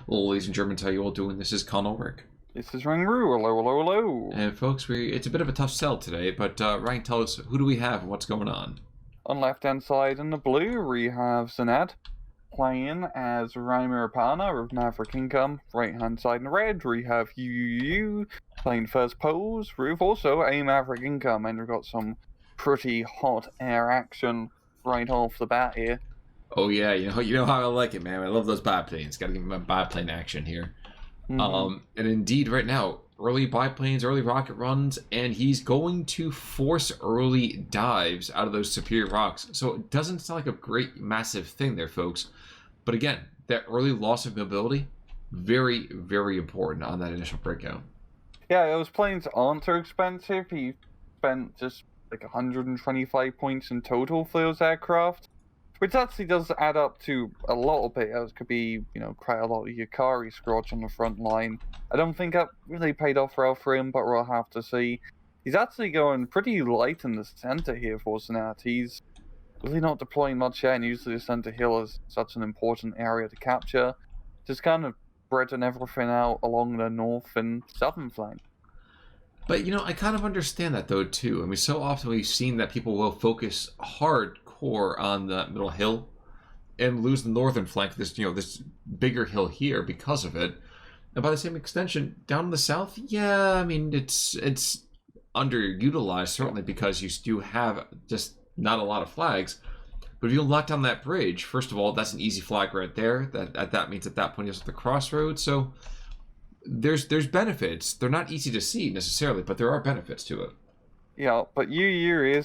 Ladies and Germans, how you all doing? This is Rick. This is Ringru. Hello, hello, hello. And folks, it's a bit of a tough sell today, but Ryan, tell us, who do we have and what's going on? On left-hand side in the blue, we have ZnaT playing as Raappana with Maverick income. Right-hand side in the red, we have UUUU playing first pose with also a Maverick income, and we've got some pretty hot air action right off the bat here. Oh yeah, you know how I like it, man. I love those biplanes. Got to give them a biplane action here. And indeed, right now, early biplanes, early rocket runs, and he's going to force early dives out of those superior rocks. So it doesn't sound like a great, massive thing there, folks. But again, that early loss of mobility, very, very important on that initial breakout. Yeah, those planes aren't too expensive. He spent just like 125 points in total for those aircraft, which actually does add up to a little bit. It could be, quite a lot of Yukari scratch on the front line. I don't think that really paid off well for him, but we'll have to see. He's actually going pretty light in the center here for ZnaT. He's really not deploying much yet, and usually the center hill is such an important area to capture. Just kind of spreading everything out along the north and southern flank. But, I kind of understand that, though, too. I mean, so often we've seen that people will focus hardcore on the middle hill and lose the northern flank, this bigger hill here because of it. And by the same extension, down in the south, yeah, I mean, it's underutilized, certainly, because you do have just not a lot of flags. But if you lock down that bridge, first of all, that's an easy flag right there. That means at that point it's at the crossroads. So there's benefits. They're not easy to see necessarily, but there are benefits to it. Yeah, but UU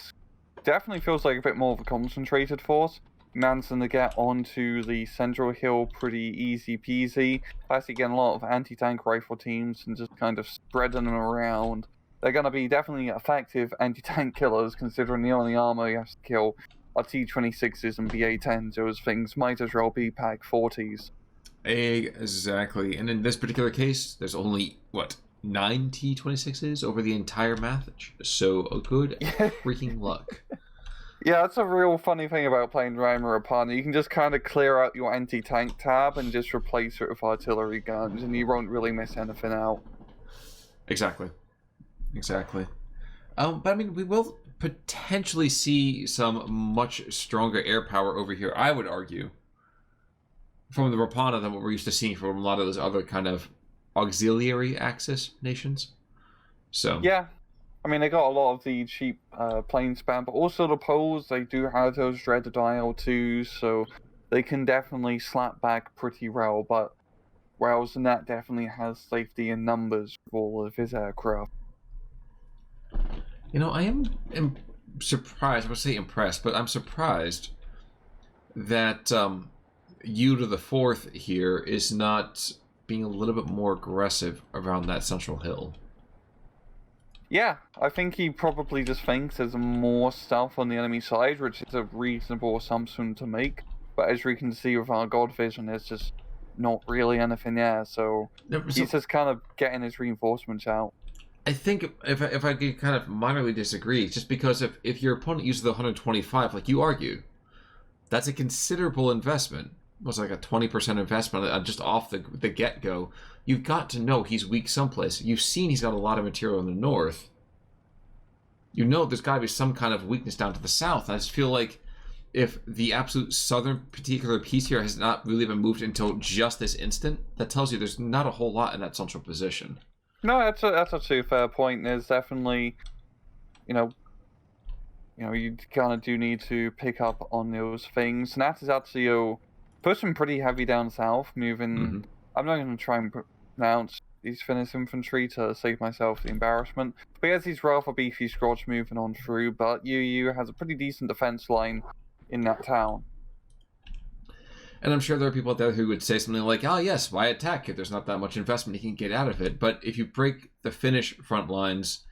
definitely feels like a bit more of a concentrated force. Man's gonna get onto the central hill pretty easy peasy. Actually getting a lot of anti-tank rifle teams and just kind of spreading them around. They're gonna be definitely effective anti-tank killers, considering the only armor you have to kill are T-26s and BA-10s. Those things might as well be Pak-40s. Exactly. And in this particular case, there's only, 9 T-26s over the entire match. So a good freaking luck. Yeah, that's a real funny thing about playing Raappana. You can just kind of clear out your anti-tank tab and just replace it with artillery guns, and you won't really miss anything out. Exactly. But I mean, we will potentially see some much stronger air power over here, I would argue, from the Raappana than what we're used to seeing from a lot of those other kind of auxiliary axis nations. So yeah, I mean, they got a lot of the cheap plane spam, but also the poles, they do have those dreaded IL-2s, so they can definitely slap back pretty well, but whereas ZnaT definitely has safety in numbers with all of his aircraft. I am surprised, I would say impressed, but I'm surprised that U to the fourth here is not being a little bit more aggressive around that central hill. Yeah, I think he probably just thinks there's more stuff on the enemy side, which is a reasonable assumption to make. But as we can see with our God Vision, there's just not really anything there, so he's just kind of getting his reinforcements out. I think if I could kind of minorly disagree, just because if your opponent uses the 125, like you argue, that's a considerable investment. It was like a 20% investment just off the get-go. You've got to know he's weak someplace. You've seen he's got a lot of material in the north. You know there's got to be some kind of weakness down to the south. And I just feel like if the absolute southern particular piece here has not really been moved until just this instant, that tells you there's not a whole lot in that central position. No, that's actually a fair point. There's definitely, you kind of do need to pick up on those things. ZnaT is actually pushing pretty heavy down south, moving. I'm not going to try and pronounce these Finnish infantry to save myself the embarrassment. But he has these rather beefy Scotch moving on through, but UU has a pretty decent defense line in that town. And I'm sure there are people out there who would say something like, oh yes, why attack if there's not that much investment you can get out of it? But if you break the Finnish front lines,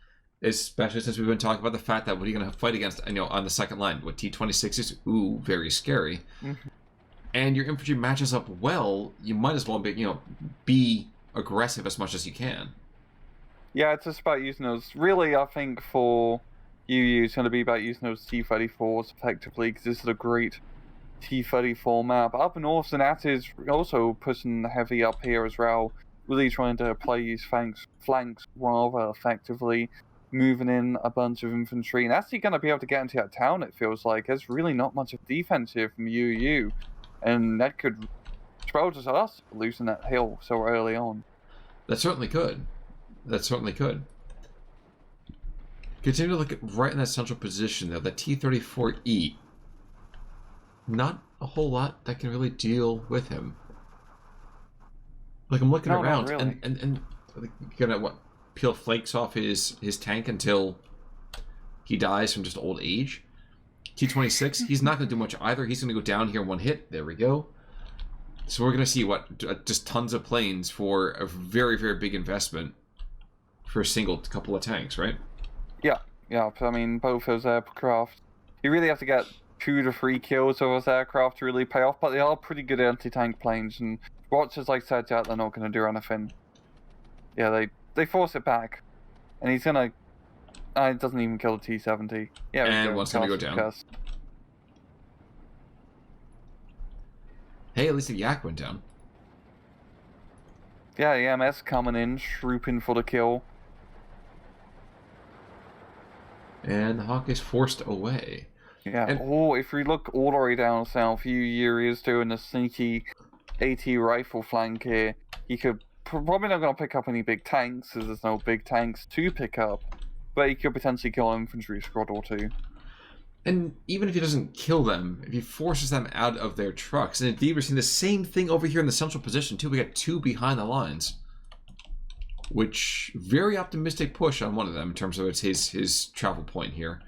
especially since we've been talking about the fact that what are you going to fight against, on the second line? What, T-26s? Ooh, very scary. And your infantry matches up well, you might as well be aggressive as much as you can. Yeah, it's just about using those. Really, I think for UU, it's going to be about using those T-34s effectively, because this is a great T-34 map. Up north, ZnaT is also pushing heavy up here as well, really trying to play his flanks rather effectively, moving in a bunch of infantry, and actually going to be able to get into that town, it feels like. There's really not much of defense here from UUU, and that could spell to us losing that hill so early on. That certainly could. That certainly could. Continue to look at right in that central position, though. The T-34E. Not a whole lot that can really deal with him. Like, I'm looking around, really. and gonna, what, peel flakes off his tank until he dies from just old age? T-26, he's not going to do much either. He's going to go down here in one hit. There we go. So we're going to see, what, just tons of planes for a very, very big investment for a single couple of tanks, right? Yeah. I mean, both those aircraft, you really have to get 2 to 3 kills of those aircraft to really pay off, but they are pretty good anti-tank planes, and Watchers, like said, they're not going to do anything. Yeah, they force it back, and he's going to... it doesn't even kill the T-70. Yeah, and one's going to go down. Hey, at least the Yak went down. Yeah, the EMS coming in, swooping for the kill. And the Hawk is forced away. Yeah, and... if we look all the way down south, UUU is doing a sneaky AT rifle flank here. He could probably not going to pick up any big tanks, as there's no big tanks to pick up, but he could potentially kill an infantry squad or two. And even if he doesn't kill them, if he forces them out of their trucks, and indeed we're seeing the same thing over here in the central position too. We got 2 behind the lines, which very optimistic push on one of them in terms of his travel point here.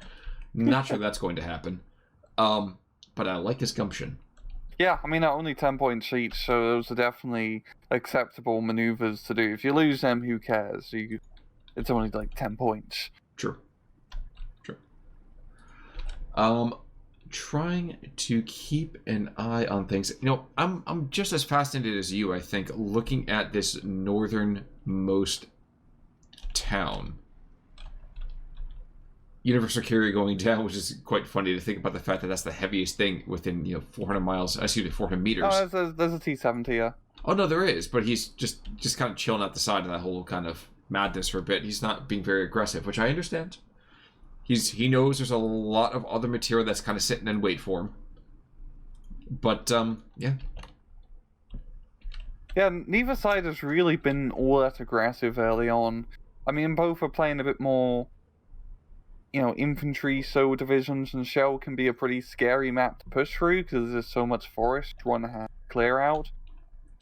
Not sure that's going to happen, but I like his gumption. Yeah, I mean, they're only 10-point sheets, so those are definitely acceptable maneuvers to do. If you lose them, who cares? It's only like 10 points. True. Trying to keep an eye on things. You know, I'm just as fascinated as you, I think, looking at this northernmost town. Universal Carrier going down, which is quite funny to think about the fact that that's the heaviest thing within, 400 miles, excuse me, 400 meters. Oh, there's a T-70, yeah. Oh, no, there is, but he's just kind of chilling at the side of that whole kind of madness for a bit. He's not being very aggressive, which I understand. He knows there's a lot of other material that's kind of sitting in wait for him. But, yeah. Yeah, neither side has really been all that aggressive early on. I mean, both are playing a bit more, infantry, so divisions, and Shell can be a pretty scary map to push through because there's so much forest one has to clear out.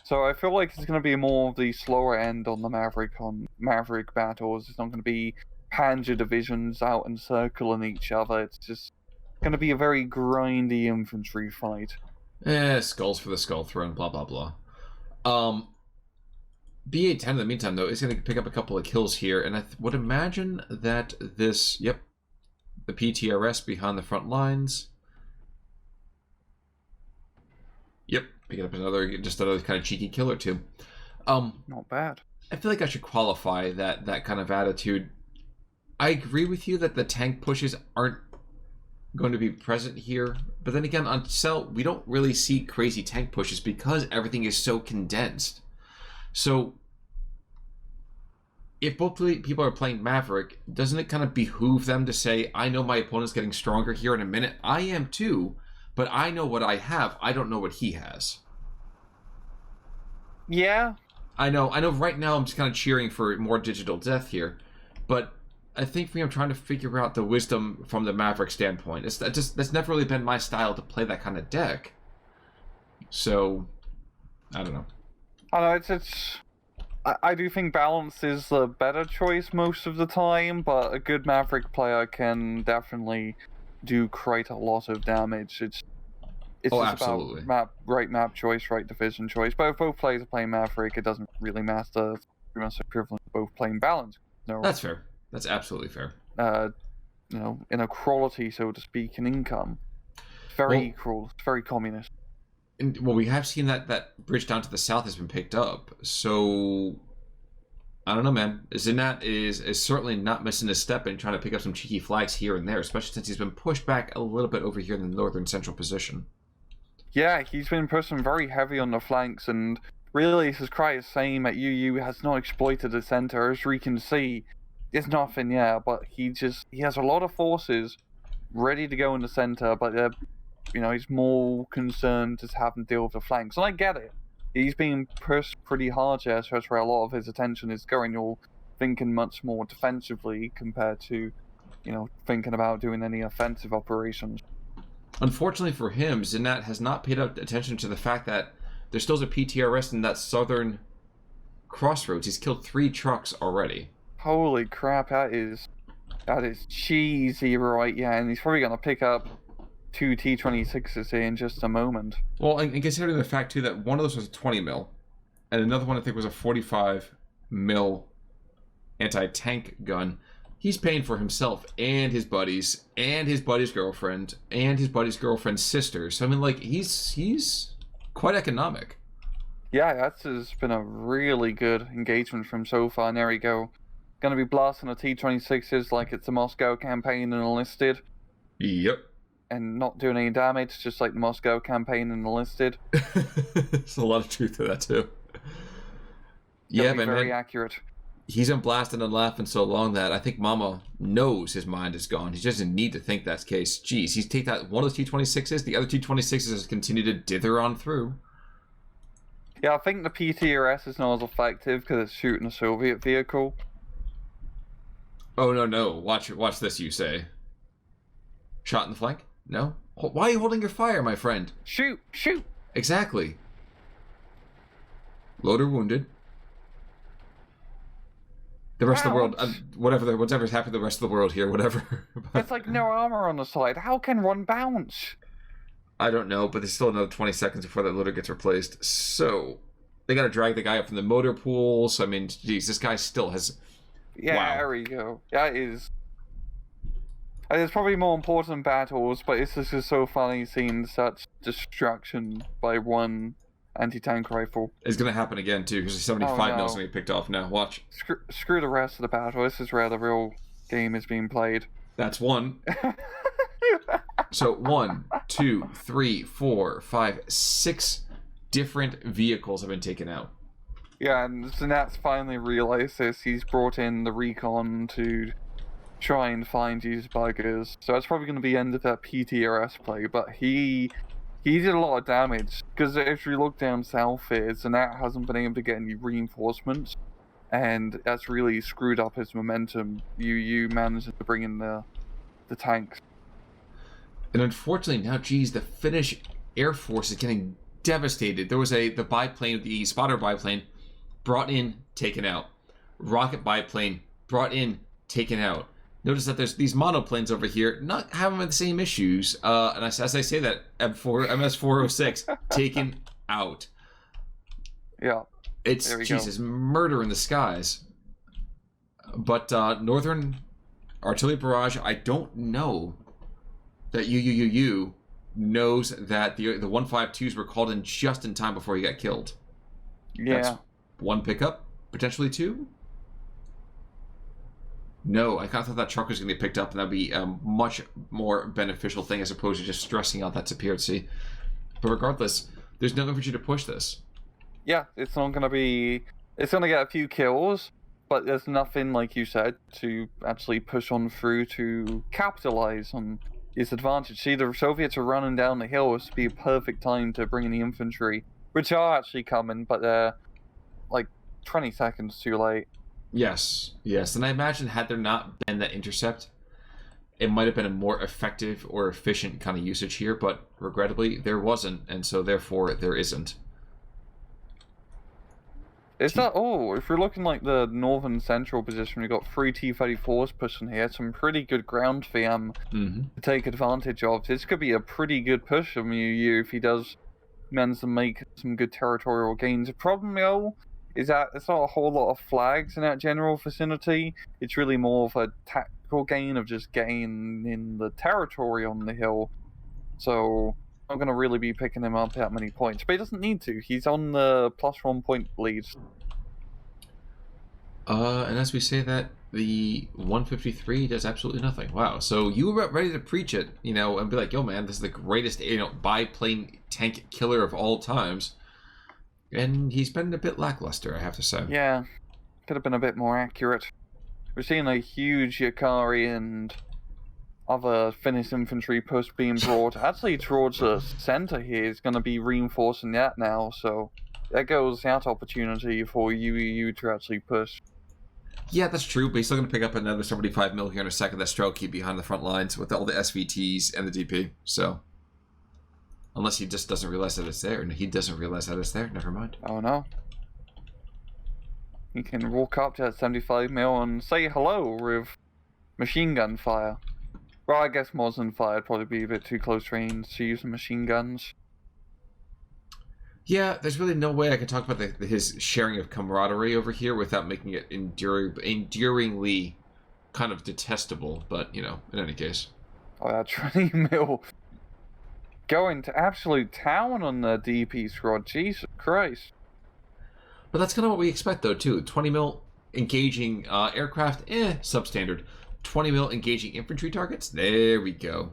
So I feel like it's going to be more of the slower end on the Maverick battles. It's not going to be Panzer divisions out and circling each other. It's just going to be a very grindy infantry fight. Skulls for the skull throne, blah, blah, blah. B810 in the meantime, though, is going to pick up a couple of kills here, and I would imagine that this, the PTRS behind the front lines. Yep, picking up another kind of cheeky kill or two. Not bad. I feel like I should qualify that kind of attitude. I agree with you that the tank pushes aren't going to be present here, but then again, on Tsel, we don't really see crazy tank pushes because everything is so condensed. So, if both people are playing Maverick, doesn't it kind of behoove them to say, I know my opponent's getting stronger here in a minute. I am too, but I know what I have. I don't know what he has. Yeah. I know right now I'm just kind of cheering for more digital death here, but I think for me, I'm trying to figure out the wisdom from the Maverick standpoint. That's never really been my style to play that kind of deck. So, I don't know. I know, I do think balance is the better choice most of the time, but a good Maverick player can definitely do quite a lot of damage. It's just absolutely. about right map choice, right division choice. But if both players are playing Maverick, it doesn't really matter. It's pretty much equivalent to both playing balance. No, that's fair. That's absolutely fair. Inequality, so to speak, in income. It's very equal. It's very communist. And, we have seen that bridge down to the south has been picked up. So, I don't know, man. ZnaT is certainly not missing a step in trying to pick up some cheeky flags here and there, especially since he's been pushed back a little bit over here in the northern central position. Yeah, he's been pushing very heavy on the flanks, and really this is quite the same that UU has not exploited the center. As we can see, there's nothing there, but he has a lot of forces ready to go in the center, but he's more concerned just having to deal with the flanks. And I get it. He's being pushed pretty hard here, so that's where a lot of his attention is going. You're thinking much more defensively compared to, thinking about doing any offensive operations. Unfortunately for him, ZnaT has not paid attention to the fact that there still is a PTRS in that southern crossroads. He's killed 3 trucks already. Holy crap, that is cheesy, right? Yeah, and he's probably going to pick up 2 T-26s here in just a moment. Well, and considering the fact, too, that one of those was a 20 mil, and another one I think was a 45 mil anti-tank gun, he's paying for himself and his buddies girlfriend and his buddy's girlfriend's sister. So I mean, like, he's quite economic. Yeah, that's been a really good engagement from so far. And there we go, gonna be blasting the T-26s like it's the Moscow campaign and enlisted. Yep. And not doing any damage, just like the Moscow campaign and enlisted. There's a lot of truth to that too. Yeah, man. Very accurate. He's been blasting and laughing so long that I think Mama knows his mind is gone. He doesn't need to think that's the case. Jeez, he's take that one of the T-26s, the other T-26s has continued to dither on through. Yeah, I think the PTRS is not as effective because it's shooting a Soviet vehicle. Oh, no. Watch this, you say. Shot in the flank? No? Why are you holding your fire, my friend? Shoot! Exactly. Loader wounded. The rest of the world, whatever's happened to the rest of the world here, whatever. It's like no armor on the side. How can one bounce? I don't know, but there's still another 20 seconds before that loader gets replaced. So they got to drag the guy up from the motor pool. So I mean, geez, this guy still has. Yeah, wow. There we go. That is. There's probably more important battles, but it's just so funny seeing such destruction by one anti-tank rifle. It's going to happen again, too, because 75 mils going to be picked off now. Watch. Screw the rest of the battle. This is where the real game is being played. That's one. So 1, 2, 3, 4, 5, 6 different vehicles have been taken out. Yeah, and ZnaT's finally realized this. He's brought in the recon to try and find these buggers. So that's probably going to be the end of that PTRS play, but he did a lot of damage, because if you look down south here, ZnaT hasn't been able to get any reinforcements, and that's really screwed up his momentum. UU managed to bring in the tanks. And unfortunately now, geez, the Finnish Air Force is getting devastated. There was the biplane, the spotter biplane, brought in, taken out. Rocket biplane, brought in, taken out. Notice that there's these monoplanes over here not having the same issues. And as I say that, MS-406 taken out. Yeah. It's murder in the skies. But Northern Artillery Barrage, I don't know that UUUU knows that the 152s were called in just in time before he got killed. Yeah. That's 1 pickup, potentially 2. No, I kind of thought that truck was going to be picked up, and that'd be a much more beneficial thing as opposed to just stressing out that Sapirtsi. But regardless, there's no infantry to push this. Yeah, it's not going to be. It's going to get a few kills, but there's nothing, like you said, to actually push on through to capitalize on its advantage. See, the Soviets are running down the hill. This would be a perfect time to bring in the infantry, which are actually coming, but they're like 20 seconds too late. Yes. And I imagine had there not been that intercept, it might have been a more effective or efficient kind of usage here, but regrettably there wasn't, and so therefore there isn't. It's not. Oh, if you're looking like the northern central position, we've got 3 T-34s pushing here. Some pretty good ground for him to take advantage of. This could be a pretty good push from UU if he does manage to make some good territorial gains. The problem, though, is that there's not a whole lot of flags in that general vicinity. It's really more of a tactical gain of just getting in the territory on the hill. So I'm going to really be picking him up that many points. But he doesn't need to. He's on the +1 point lead. And as we say that, the 153 does absolutely nothing. Wow. So you were ready to preach it, and be like, yo, man, this is the greatest, biplane tank killer of all times. And he's been a bit lackluster, I have to say. Yeah, could have been a bit more accurate. We're seeing a huge Yakari and other Finnish infantry push being brought actually towards the center here. Is going to be reinforcing that now, so there goes that opportunity for UUU to actually push. Yeah, that's true, but he's still going to pick up another 75 mil here in a second. That Strelky behind the front lines with all the SVTs and the DP. So, unless he just doesn't realize that it's there. And he doesn't realize that it's there. Never mind. Oh, no. He can walk up to that 75 mil and say hello with machine gun fire. Well, I guess Moslem fire would probably be a bit too close range to use the machine guns. Yeah, there's really no way I can talk about his sharing of camaraderie over here without making it enduringly kind of detestable, but, in any case. Oh, that 20 mil going to absolute town on the DP squad, Jesus Christ. But that's kind of what we expect, though, too. 20 mil engaging aircraft, substandard. 20 mil engaging infantry targets, there we go.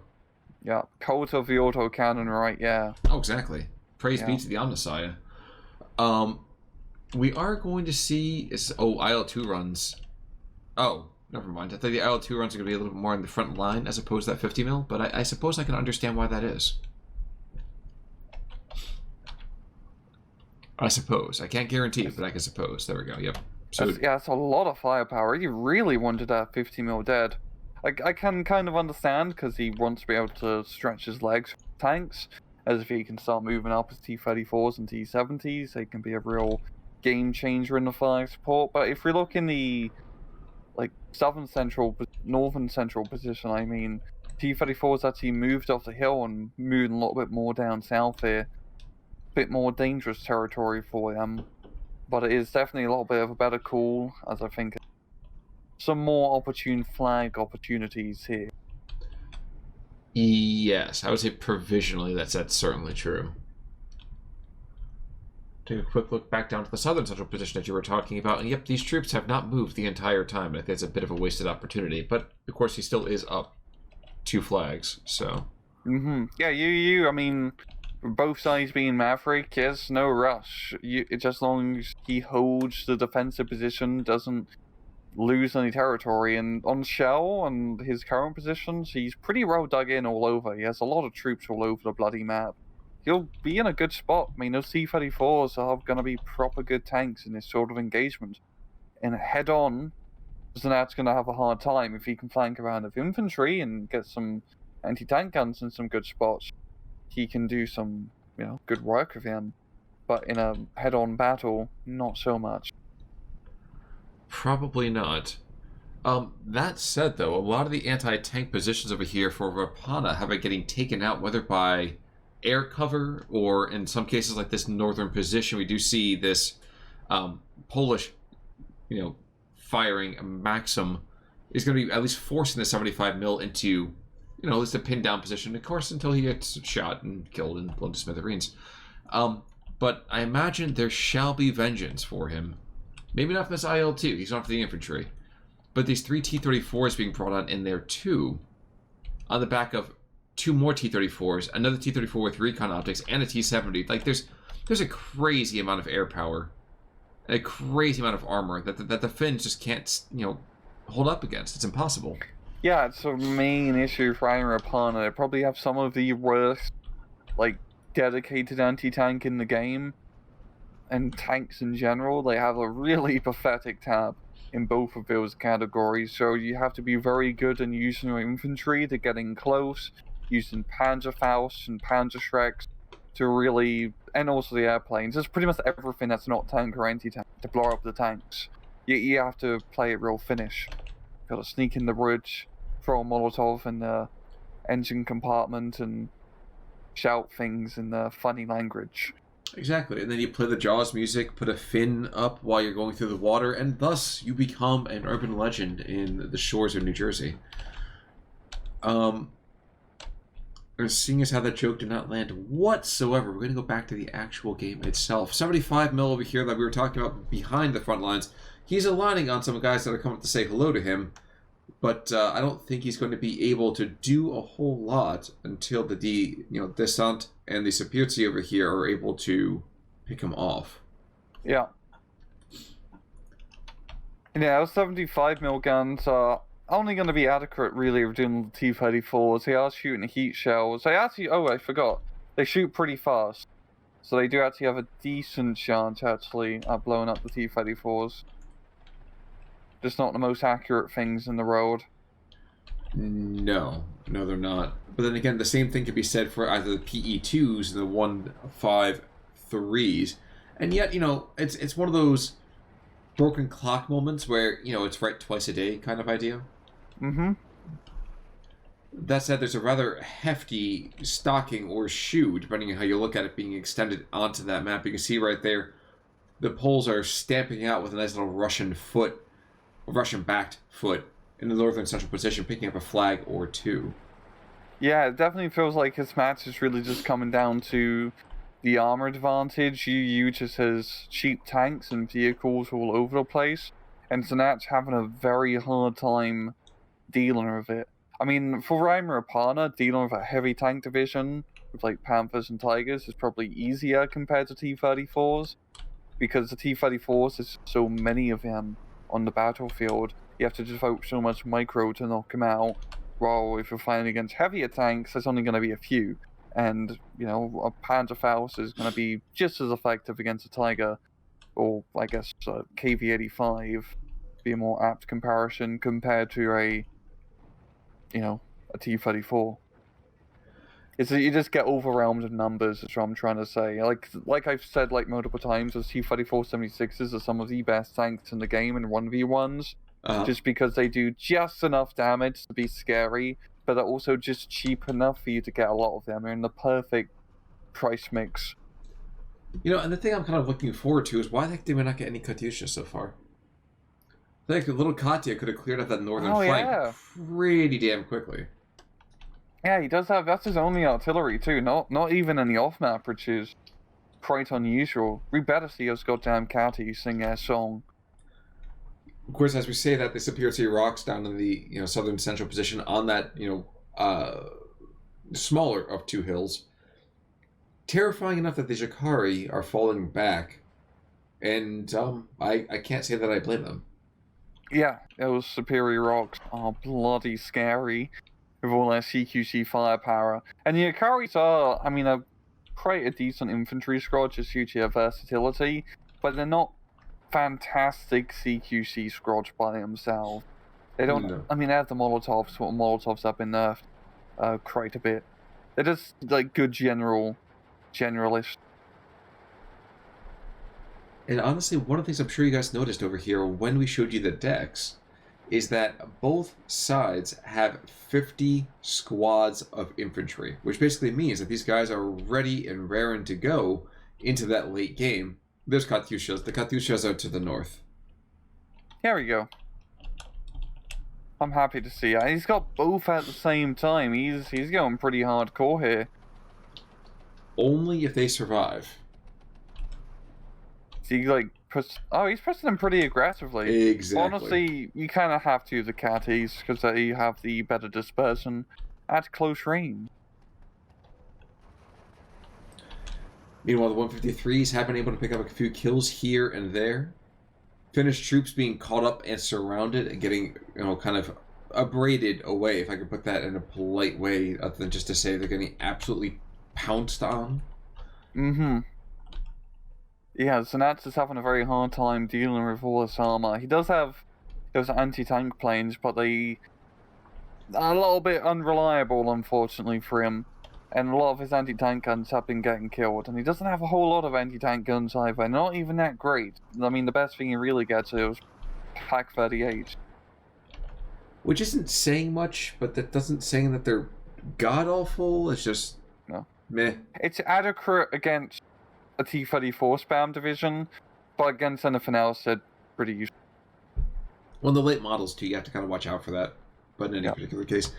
Yeah, cult of the autocannon, right, yeah. Oh, exactly. Praise be to the Omnissiah. We are going to see... IL-2 runs. Oh, never mind. I thought the IL-2 runs are going to be a little bit more in the front line as opposed to that 50 mil, but I suppose I can understand why that is. I suppose. I can't guarantee it, but I can suppose. There we go, yep. So, that's a lot of firepower. He really wanted that 50 mil dead. I can kind of understand, because he wants to be able to stretch his legs with tanks. As if he can start moving up his T-34s and T-70s, they can be a real game changer in the fire support. But if we look in the northern central position, I mean, T-34s actually moved off the hill and moved a little bit more down south here. Bit more dangerous territory for them, but it is definitely a little bit of a better call, as I think some more opportune flag opportunities here. Yes, I would say provisionally that's certainly true. Take a quick look back down to the southern central position that you were talking about, and yep, these troops have not moved the entire time. I think it's a bit of a wasted opportunity, but of course he still is up 2 flags, so... Yeah, I mean, both sides being Maverick, yes, no rush. Just as long as he holds the defensive position, doesn't lose any territory, and on Shell and his current positions, he's pretty well dug in all over. He has a lot of troops all over the bloody map. He'll be in a good spot. I mean, those T-34s are going to be proper good tanks in this sort of engagement. And head-on, ZnaT's going to have a hard time if he can flank around with infantry and get some anti-tank guns in some good spots. He can do some, good work with him. But in a head-on battle, not so much. Probably not. That said, though, a lot of the anti-tank positions over here for Raappana have been getting taken out, whether by air cover or, in some cases like this northern position, we do see this Polish, firing Maxim is going to be at least forcing the 75 mil into, at least a pinned down position, of course, until he gets shot and killed and blown to smithereens. But I imagine there shall be vengeance for him. Maybe not for this IL-2, he's not for the infantry. But these 3 T-34s being brought on in there too, on the back of 2 more T-34s, another T-34 with recon optics, and a T-70. Like, there's a crazy amount of air power, and a crazy amount of armor that the Finns just can't, hold up against. It's impossible. Yeah, it's a main issue for Raappana. They probably have some of the worst, dedicated anti-tank in the game. And tanks in general, they have a really pathetic tab in both of those categories, so you have to be very good in using your infantry to get in close, using Panzerfaust and Panzerschrecks to really, and also the airplanes. There's pretty much everything that's not tank or anti-tank to blow up the tanks. You have to play it real Finnish. Gotta sneak in the bridge, throw a Molotov in the engine compartment, and shout things in the funny language. Exactly, and then you play the Jaws music, put a fin up while you're going through the water, and thus you become an urban legend in the shores of New Jersey. And seeing as how that joke did not land whatsoever, we're going to go back to the actual game itself. 75 mil over here that we were talking about behind the front lines. He's aligning on some guys that are coming to say hello to him, but I don't think he's going to be able to do a whole lot until the ZnaT and the Skirmish over here are able to pick him off. Yeah. Yeah, those 75 mil guns are only going to be adequate, really, of doing the T-34s. They are shooting heat shells. They actually, oh, I forgot. They shoot pretty fast. So they do actually have a decent chance, actually, at blowing up the T-34s. Just not the most accurate things in the road. No, they're not. But then again, the same thing could be said for either the PE2s and the 153s. And yet, it's one of those broken clock moments where, it's right twice a day kind of idea. Mm-hmm. That said, there's a rather hefty stocking or shoe, depending on how you look at it, being extended onto that map. You can see right there, the poles are stamping out with a nice little Russian-backed foot in the northern central position, picking up a flag or two. Yeah, it definitely feels like his match is really just coming down to the armor advantage. UUUU just has cheap tanks and vehicles all over the place, and ZnaT's having a very hard time dealing with it. I mean, for Raappana, dealing with a heavy tank division with like Panthers and Tigers is probably easier compared to T-34s, because the T-34s, there's so many of them on the battlefield. You have to devote so much micro to knock them out, while if you're fighting against heavier tanks, there's only going to be a few. And, a Panzerfaust is going to be just as effective against a Tiger, or I guess KV-85 be a more apt comparison compared to a T-34. You just get overwhelmed with numbers, is what I'm trying to say. Like I've said multiple times, those T-34-76s are some of the best tanks in the game in 1v1s, just because they do just enough damage to be scary, but they're also just cheap enough for you to get a lot of them. They're in the perfect price mix. And the thing I'm kind of looking forward to is why the heck did we not get any Katyusha so far? I think the little Katya could have cleared up that northern flank pretty damn quickly. Yeah, he does have, that's his only artillery too, not even in the off-map, which is quite unusual. We better see those goddamn Catty sing their song. Of course, as we say that, they appear to see rocks down in the southern central position on that smaller of two hills. Terrifying enough that the Jakari are falling back, and I can't say that I blame them. Yeah, those superior rocks are bloody scary with all their CQC firepower. And the Yakaris are, quite a decent infantry squad just due to their versatility, but they're not fantastic CQC squads by themselves. They don't, they have the Molotovs, but Molotovs have been nerfed quite a bit. They're just good generalists. And honestly, one of the things I'm sure you guys noticed over here when we showed you the decks is that both sides have 50 squads of infantry, which basically means that these guys are ready and raring to go into that late game. There's Katyushas. The Katyushas are to the north. There we go. I'm happy to see it. He's got both at the same time. He's going pretty hardcore here. Only if they survive. He he's pressing them pretty aggressively. Exactly. Honestly, you kind of have to the Catties because they have the better dispersion at close range. Meanwhile, the 153s have been able to pick up a few kills here and there. Finnish troops being caught up and surrounded and getting, kind of abraded away, if I could put that in a polite way, other than just to say they're getting absolutely pounced on. Mm-hmm. Yeah, ZnaT is having a very hard time dealing with all this armor. He does have those anti-tank planes, but they are a little bit unreliable, unfortunately, for him. And a lot of his anti-tank guns have been getting killed. And he doesn't have a whole lot of anti-tank guns either. Not even that great. The best thing he really gets is Pack 38. Which isn't saying much, but that doesn't saying that they're god-awful. It's just meh. It's adequate against a T-34 spam division, but against anything else, they're pretty useful. Well, in the late models, too, you have to kind of watch out for that. But in any particular case.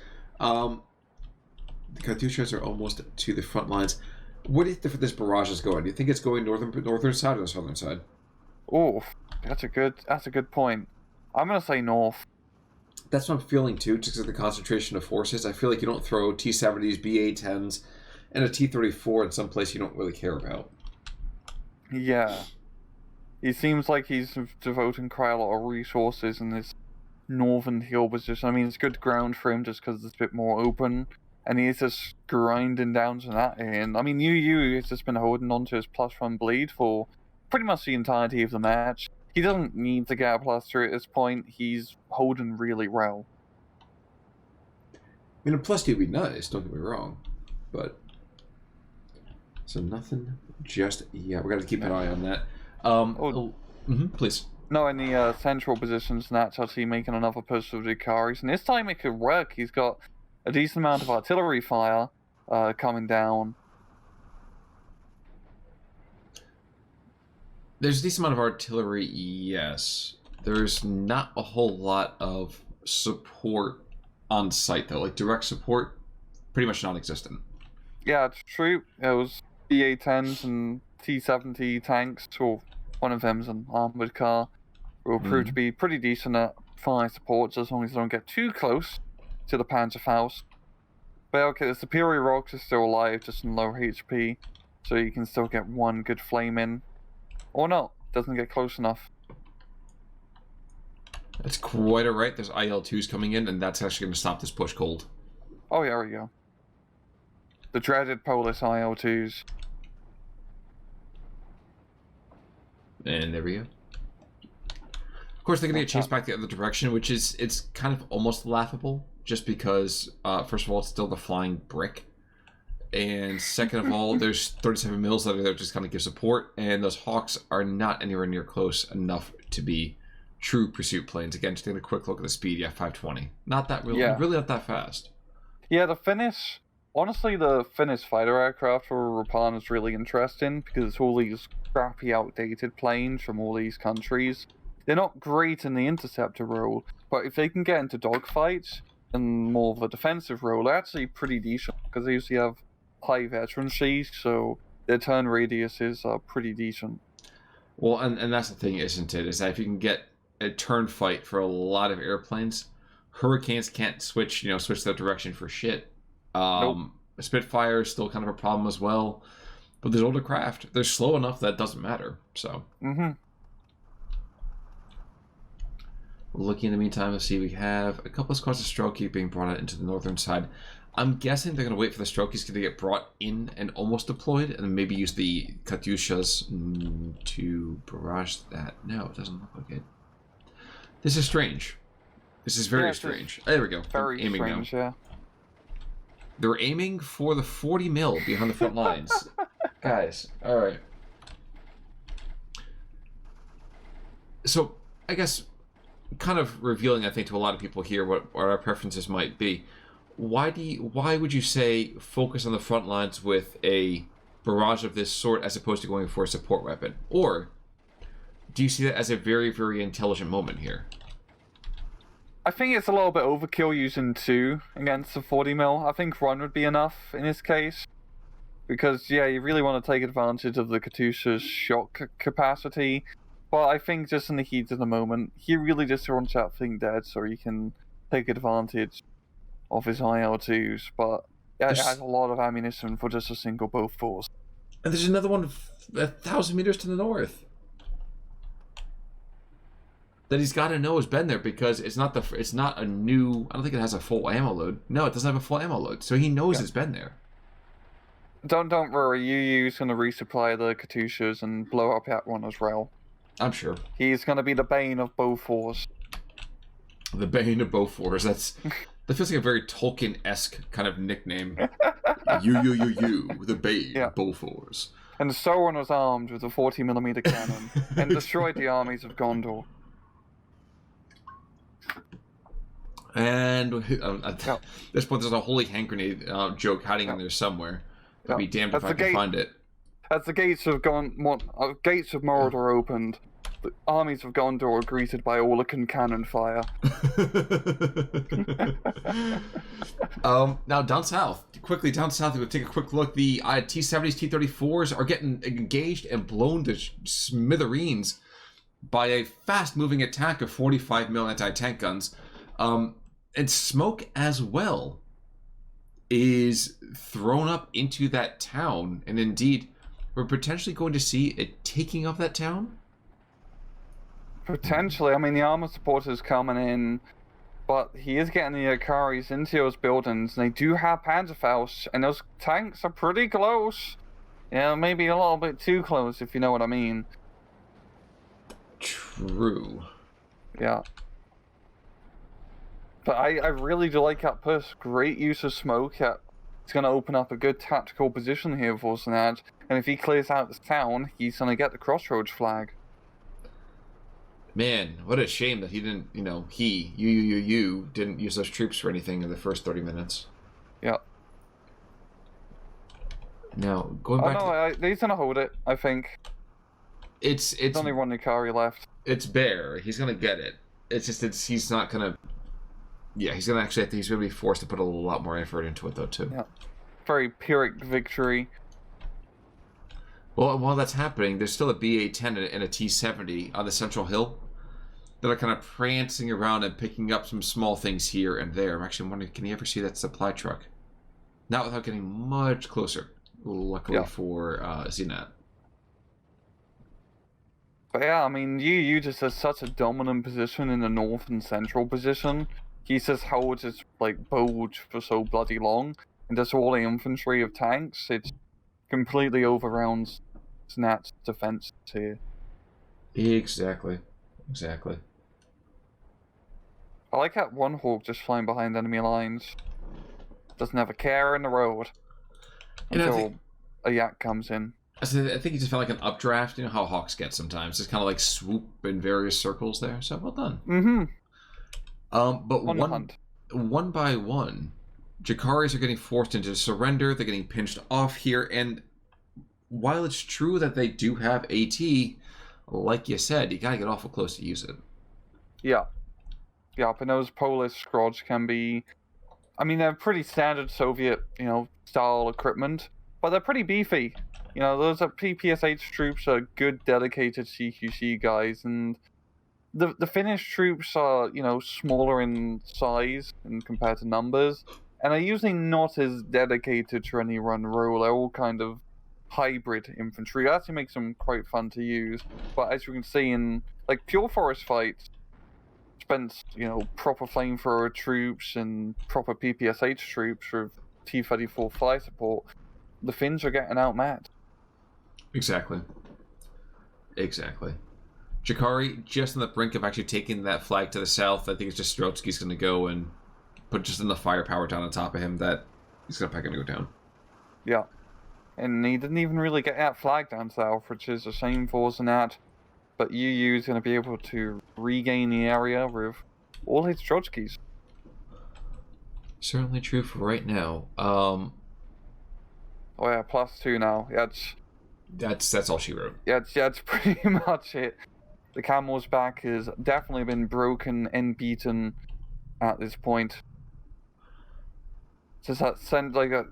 The Katyushas are almost to the front lines. Where do you think this barrage is going? Do you think it's going northern side or the southern side? Oh, that's a good point. I'm gonna say north. That's what I'm feeling too, just because of the concentration of forces. I feel like you don't throw T-70s, BA-10s, and a T-34 in some place you don't really care about. Yeah. He seems like he's devoting quite a lot of resources in this northern hill position. I mean, it's good ground for him just because it's a bit more open, and he's just grinding down to that end. I mean, UUUU has just been holding on to his +1 bleed for pretty much the entirety of the match. He doesn't need to get a +3 at this point. He's holding really well. I mean, a +2 would be nice, don't get me wrong. But, so nothing just yet. We're going to keep an eye on that. Please. No, in the central positions, ZnaT's actually making another push with the Ikaris, and this time it could work. He's got a decent amount of artillery fire coming down. There's a decent amount of artillery, yes. There's not a whole lot of support on site, though. Like, direct support, pretty much non-existent. Yeah, it's true. It was BA-10s and T-70 tanks, or one of them's an armored car, will prove to be pretty decent at fire support, as long as they don't get too close to the Panzerfaust. But okay, the Superior Rocks is still alive, just in low HP, so you can still get one good flame in. Or no, doesn't get close enough. That's quite alright. There's IL-2s coming in, and that's actually going to stop this push cold. Oh, yeah, there we go. The dreaded Polish IL-2s. And there we go. Of course, they're going to get chased back the other direction, which is, it's kind of almost laughable, just because, first of all, it's still the flying brick. And second of all, there's 37 mils that are there just kind of give support, and those Hawks are not anywhere near close enough to be true pursuit planes. Again, just taking a quick look at the speed, 520. Not that really, really not that fast. Yeah, honestly, the Finnish fighter aircraft for Raappana is really interesting, because it's all these crappy, outdated planes from all these countries. They're not great in the interceptor role, but if they can get into dogfights and more of a defensive role, they're actually pretty decent, because they usually have high veterancy, so their turn radiuses are pretty decent. Well, and that's the thing, isn't it? Is that if you can get a turn fight for a lot of airplanes, Hurricanes can't switch that direction for shit. Nope. Spitfire is still kind of a problem as well, but there's older craft. They're slow enough that it doesn't matter. So. Looking in the meantime, let's see. We have a couple of squads of Strelky being brought out into the northern side. I'm guessing they're going to wait for the Strelkies to get brought in and almost deployed, and maybe use the Katyushas to barrage that. No, it doesn't look like it. This is strange. This is very strange. There we go. Very strange, yeah. They're aiming for the 40 mil behind the front lines. Guys, alright. So, I guess, kind of revealing, I think, to a lot of people here what our preferences might be. Why would you say focus on the front lines with a barrage of this sort as opposed to going for a support weapon? Or do you see that as a very, very intelligent moment here? I think it's a little bit overkill using 2 against the 40 mil. I think 1 would be enough in this case. Because, yeah, you really want to take advantage of the Katyusha's shock capacity. But I think just in the heat of the moment, he really just wants that thing dead so he can take advantage of his IL-2s. But yeah, it has a lot of ammunition for just a single Bofors. And there's another one 1,000 meters to the north that he's got to know has been there, because it's not a new. I don't think it has a full ammo load. No, it doesn't have a full ammo load, so he knows it's been there. Don't worry, UUU's going to resupply the Katyushas and blow up that one as well. I'm sure. He's going to be the bane of Bofors. The bane of Bofors. That feels like a very Tolkien-esque kind of nickname. UUUU, the bane of Bofors. And Sauron was armed with a 40mm cannon and destroyed the armies of Gondor. And at this point, there's a holy hand grenade joke hiding in there somewhere. I'd be damned if I can find it. As the gates of Mordor opened, The armies of Gondor are greeted by Orlican cannon fire. Now down south, quickly down south, we'll take a quick look. The T-70s, T-34s are getting engaged and blown to smithereens by a fast-moving attack of 45mm anti-tank guns. And smoke as well is thrown up into that town, and indeed, we're potentially going to see a taking of that town? Potentially. I mean, the armor support is coming in, but he is getting the Akaris into those buildings, and they do have Panzerfaust, and those tanks are pretty close. Yeah, maybe a little bit too close, if you know what I mean. True. Yeah. But I really do like that push. Great use of smoke. It's going to open up a good tactical position here for ZnaT. And if he clears out this town, he's going to get the Crossroads flag. Man, what a shame that he didn't, UUUU didn't use those troops for anything in the first 30 minutes. Yeah. Now, going back he's going to hold it, I think. It's only one Ikari left. It's Bear. He's going to get it. It's just, he's not going to... Yeah, he's going to be forced to put a lot more effort into it, though, too. Yeah. Very Pyrrhic victory. Well, while that's happening, there's still a BA-10 and a T-70 on the central hill that are kind of prancing around and picking up some small things here and there. I'm actually wondering, can you ever see that supply truck? Not without getting much closer, luckily for ZnaT. But yeah, I mean, UU just has such a dominant position in the north and central position. He just holds his, bulge for so bloody long, and does all the infantry of tanks. It completely overrounds ZnaT's defense here. Exactly. I like that one Hawk just flying behind enemy lines. Doesn't have a care in the road until a Yak comes in. I think he just felt like an updraft. You know how Hawks get sometimes. Just kind of like swoop in various circles there. So well done. Mm-hmm. But one by one, Jakaris are getting forced into surrender. They're getting pinched off here. And while it's true that they do have AT, like you said, you gotta get awful close to use it. Yeah. Yeah, but those Polish squads can be... I mean, they're pretty standard Soviet, style equipment, but they're pretty beefy. Those are PPSH troops are good, dedicated CQC guys, and the Finnish troops are, smaller in size and compared to numbers, and are usually not as dedicated to any run role. They're all kind of hybrid infantry. That actually makes them quite fun to use. But as you can see in pure forest fights, spent proper flamethrower troops and proper PPSH troops with T-34 fly support, the Finns are getting outmatched. Exactly. Jakari just on the brink of actually taking that flag to the south. I think it's just Strotsky's going to go and put just enough firepower down on top of him that he's going to go down. Yeah. And he didn't even really get that flag down south, which is a shame for ZnaT. But UU is going to be able to regain the area with all his Trotskys. Certainly true for right now. Oh yeah, +2 now. Yeah, that's all she wrote. Yeah, it's pretty much it. The Camel's back has definitely been broken and beaten at this point. Just that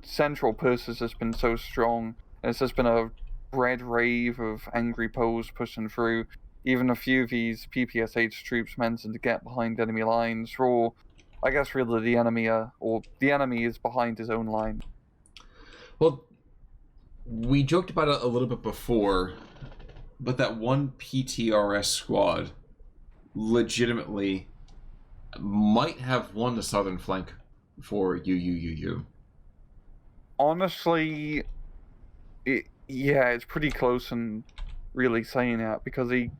central push has just been so strong. It's just been a red rave of angry Poles pushing through. Even a few of these PPSH troops managing to get behind enemy lines. Or, I guess really the enemy is behind his own line. Well, we joked about it a little bit before, but that one PTRS squad legitimately might have won the southern flank for UUUU. Honestly, it's pretty close in really saying that, because he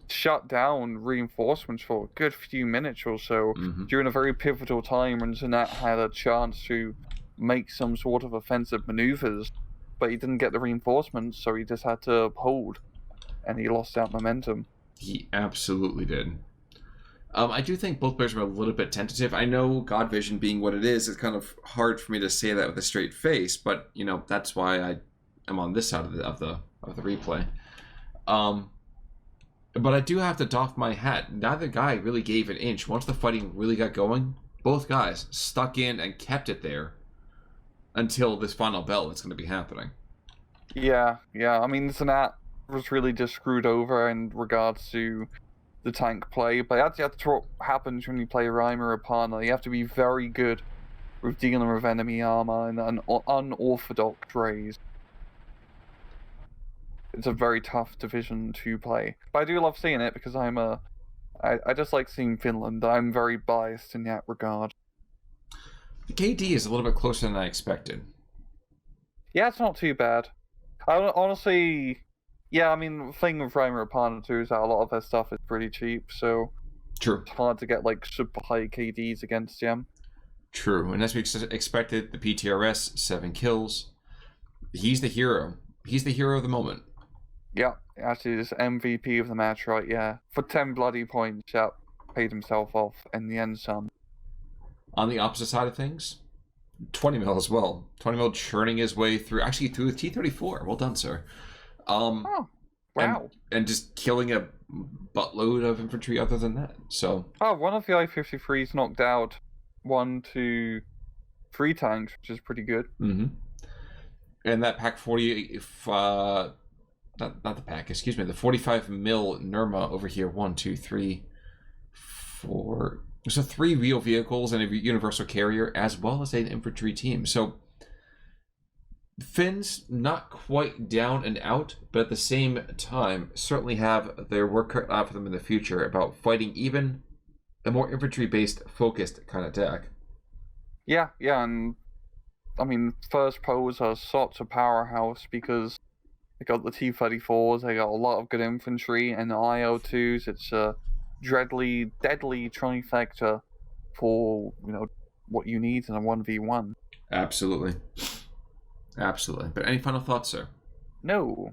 shut down reinforcements for a good few minutes or so during a very pivotal time when ZnaT had a chance to make some sort of offensive maneuvers, but he didn't get the reinforcements, so he just had to hold, and he lost that momentum. He absolutely did. I do think both players were a little bit tentative. I know God Vision being what it is, it's kind of hard for me to say that with a straight face, but that's why I am on this side of the replay. But I do have to doff my hat. Neither guy really gave an inch. Once the fighting really got going, both guys stuck in and kept it there until this final bell that's going to be happening. Yeah. I mean, ZnaT was really just screwed over in regards to the tank play, but that's what happens when you play Raappana. You have to be very good with dealing with enemy armor and unorthodox rays. It's a very tough division to play, but I do love seeing it because I just like seeing Finland. I'm very biased in that regard. The KD is a little bit closer than I expected. Yeah, it's not too bad. Honestly, yeah, I mean, the thing with Raappana too is that a lot of their stuff is pretty cheap, so True. it's hard to get like super high KDs against them. True, and as we expected, the PTRS 7 kills. He's the hero. He's the hero of the moment. Yeah, actually, this MVP of the match, right? Yeah, for 10 bloody points, yeah, paid himself off in the end, son. On the opposite side of things, 20 mil as well. 20 mil churning his way through the T-34. Well done, sir. Oh, wow. And just killing a buttload of infantry other than that. So. Oh, one of the I-53s knocked out 1, 2, 3 tanks, which is pretty good. Mm-hmm. And that Pack 40, not the Pack, excuse me, the 45 mil Nirma over here. 1, 2, 3, 4. So 3 real vehicles and a universal carrier, as well as an infantry team. So Finns not quite down and out, but at the same time certainly have their work cut out for them in the future about fighting even a more infantry-based, focused kind of deck. Yeah, and I mean, first pose are such a powerhouse because they got the T-34s, they got a lot of good infantry, and the IO2s. It's a deadly trifecta for, what you need in a 1v1. Absolutely. But any final thoughts, sir? No.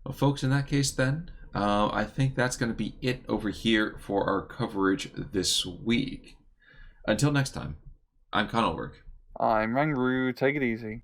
Well, folks, in that case, then, I think that's going to be it over here for our coverage this week. Until next time, I'm Conalwork. I'm Rangru. Take it easy.